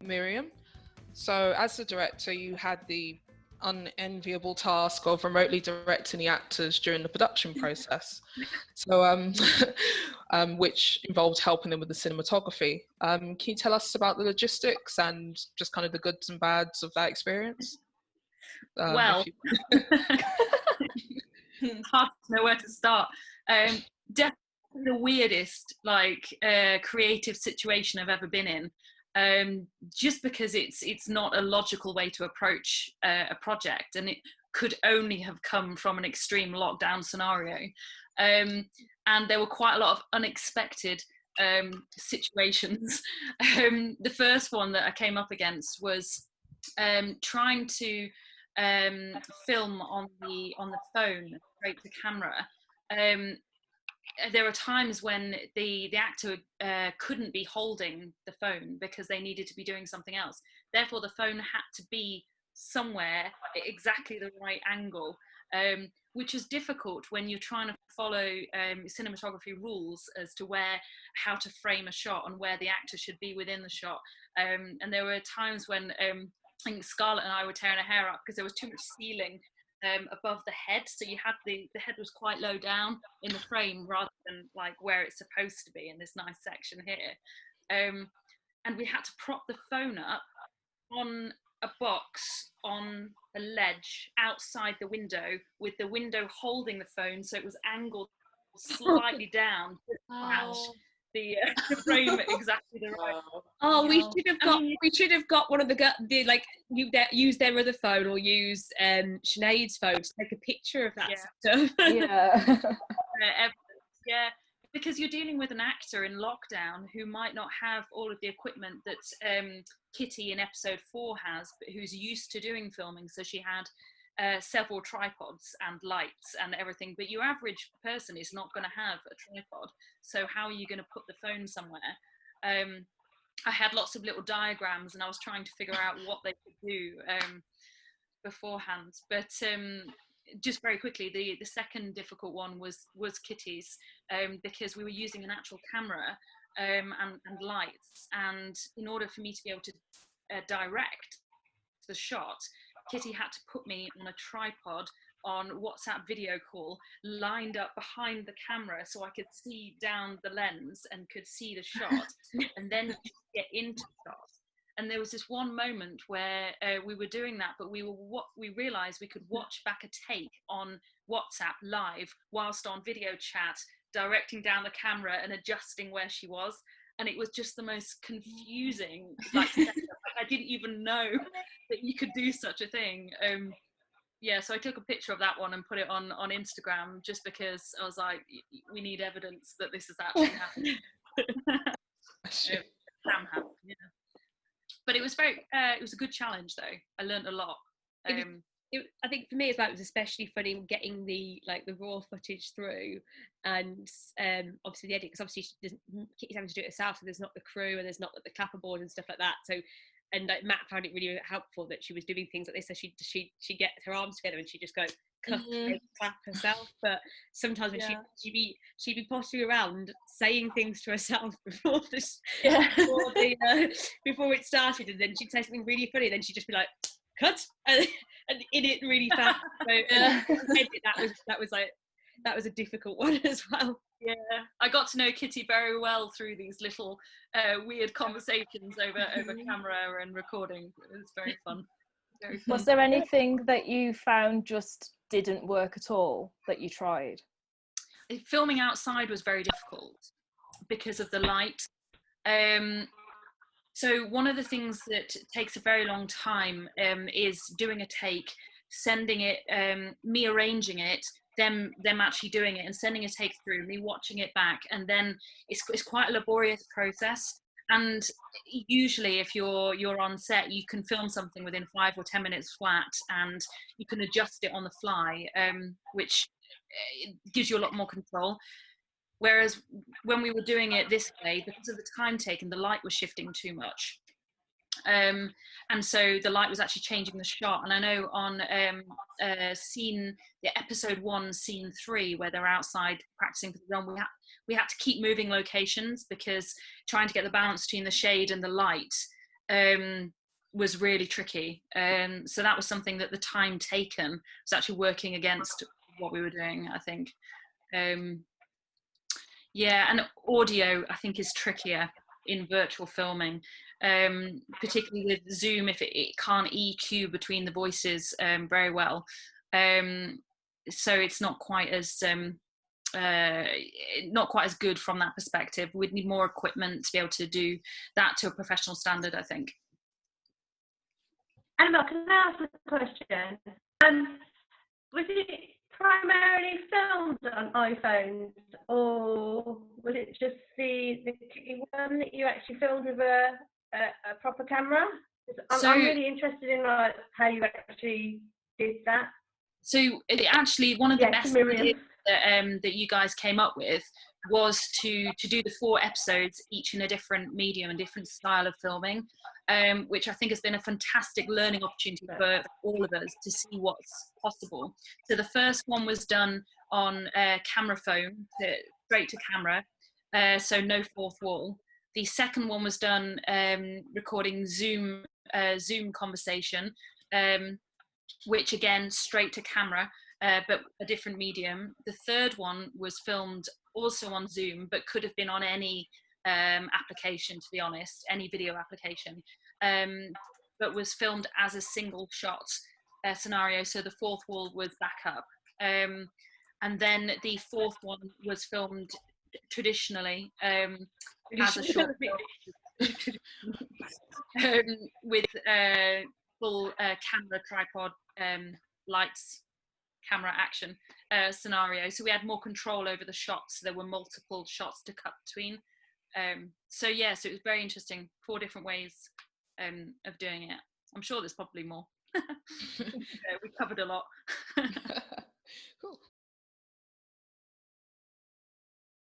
Miriam. So, as the director, you had the unenviable task of remotely directing the actors during the production process. So, which involved helping them with the cinematography. Can you tell us about the logistics and just kind of the goods and bads of that experience? Well, it's hard to know where to start. Definitely the weirdest, creative situation I've ever been in. Just because it's not a logical way to approach a project, and it could only have come from an extreme lockdown scenario. And there were quite a lot of unexpected situations. The first one that I came up against was trying to film on the phone straight to camera. There are times when the actor couldn't be holding the phone because they needed to be doing something else. Therefore, the phone had to be somewhere at exactly the right angle, which is difficult when you're trying to follow cinematography rules as to how to frame a shot and where the actor should be within the shot. And there were times when I think Scarlett and I were tearing our hair up because there was too much ceiling above the head, so you had the head was quite low down in the frame rather than like where it's supposed to be in this nice section here. And we had to prop the phone up on a box on a ledge outside the window, with the window holding the phone so it was angled slightly down to match the frame exactly the right. Oh, we should have got one of the like use their other phone or use Sinead's phone to take a picture of that stuff. Yeah, because you're dealing with an actor in lockdown who might not have all of the equipment that Kitty in episode 4 has, but who's used to doing filming. So she had several tripods and lights and everything, but your average person is not going to have a tripod, so how are you going to put the phone somewhere? I had lots of little diagrams and I was trying to figure out what they could do beforehand, but just very quickly, the second difficult one was Kitty's, because we were using an actual camera and lights, and in order for me to be able to direct the shot, Kitty had to put me on a tripod on WhatsApp video call, lined up behind the camera so I could see down the lens and could see the shot and then get into shot. And there was this one moment where we were doing that, but we realized we could watch back a take on WhatsApp live whilst on video chat, directing down the camera and adjusting where she was. And it was just the most confusing setup. I didn't even know that you could do such a thing. So I took a picture of that one and put it on Instagram, just because I was like, we need evidence that this is actually happening. It can happen, yeah. But it was it was a good challenge though. I learned a lot. I think for me as well, it was especially funny getting the raw footage through, and obviously the edit, because obviously Kitty's having to do it herself, so there's not the crew and there's not the clapperboard and stuff like that. So, and Matt found it really helpful that she was doing things like this. So she'd get her arms together and she'd just go clap herself. But sometimes when she'd be pottering around saying things to herself before it started, and then she'd say something really funny, and then she'd just be like, cut, and in it really fast. So that was a difficult one as well. Yeah, I got to know Kitty very well through these little weird conversations over camera and recording. It was very fun. Very fun. Was there anything that you found just didn't work at all that you tried? Filming outside was very difficult because of the light. So one of the things that takes a very long time is doing a take, sending it, me arranging it, them actually doing it and sending a take through, me watching it back, and then it's quite a laborious process. And usually if you're on set, you can film something within 5 or 10 minutes flat, and you can adjust it on the fly, which gives you a lot more control. Whereas when we were doing it this way, because of the time taken, the light was shifting too much. And so the light was actually changing the shot. And I know on episode 1, scene 3, where they're outside practicing for the film, we had to keep moving locations, because trying to get the balance between the shade and the light was really tricky. So that was something that the time taken was actually working against what we were doing, I think. Yeah, and audio, I think, is trickier in virtual filming, particularly with Zoom, if it can't EQ between the voices very well. So it's not quite as good from that perspective. We'd need more equipment to be able to do that to a professional standard, I think. Emma, can I ask a question? Was it primarily filmed on iPhones, or was it just the kitty one that you actually filmed with a proper camera? I'm really interested in how you actually did that. So actually, one of the best ideas that you guys came up with was to do the 4 episodes, each in a different medium and different style of filming, which I think has been a fantastic learning opportunity for all of us to see what's possible. So the first one was done on camera phone, straight to camera, so no fourth wall. The second one was done recording Zoom conversation, which again, straight to camera, but a different medium. The third one was filmed also on Zoom, but could have been on any application, to be honest, any video application, but was filmed as a single shot scenario, so the fourth wall was back up. And then the fourth one was filmed traditionally as a short film with full camera, tripod, lights, camera, action scenario. So we had more control over the shots. There were multiple shots to cut between. So it was very interesting. 4 different ways of doing it. I'm sure there's probably more. We covered a lot.